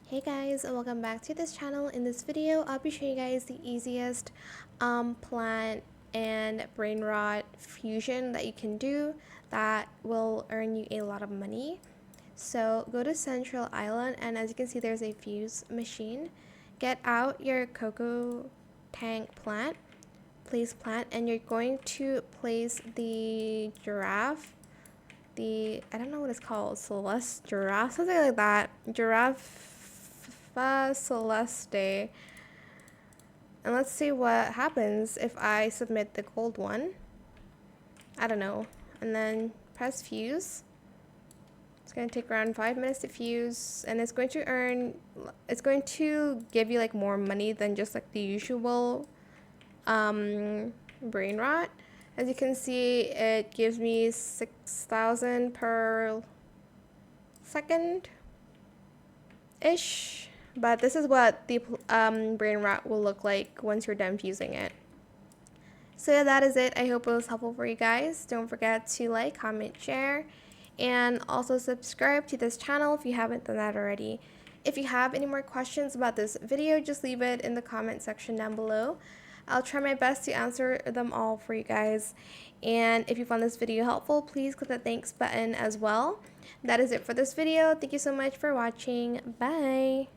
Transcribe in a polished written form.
Hey guys, and welcome back to this channel. In this video, I'll be showing you guys the easiest plant and brain rot fusion that you can do that will earn you a lot of money. So go to Central Island, and as you can see, there's a fuse machine. Get out your cocoa tank plant, place plant, and you're going to place the giraffe, I don't know what it's called, Celeste giraffe, something like that. Giraffe Celestee. And let's see what happens if I submit the gold one. I don't know. And then press fuse. It's going to take around 5 minutes to fuse, and it's going to give you like more money than just like the usual brain rot. As you can see, it gives me 6,000 per second ish. But this is what the brain rot will look like once you're done fusing it. So yeah, that is it. I hope it was helpful for you guys. Don't forget to like, comment, share, and also subscribe to this channel if you haven't done that already. If you have any more questions about this video, just leave it in the comment section down below. I'll try my best to answer them all for you guys. And if you found this video helpful, please click the thanks button as well. That is it for this video. Thank you so much for watching. Bye!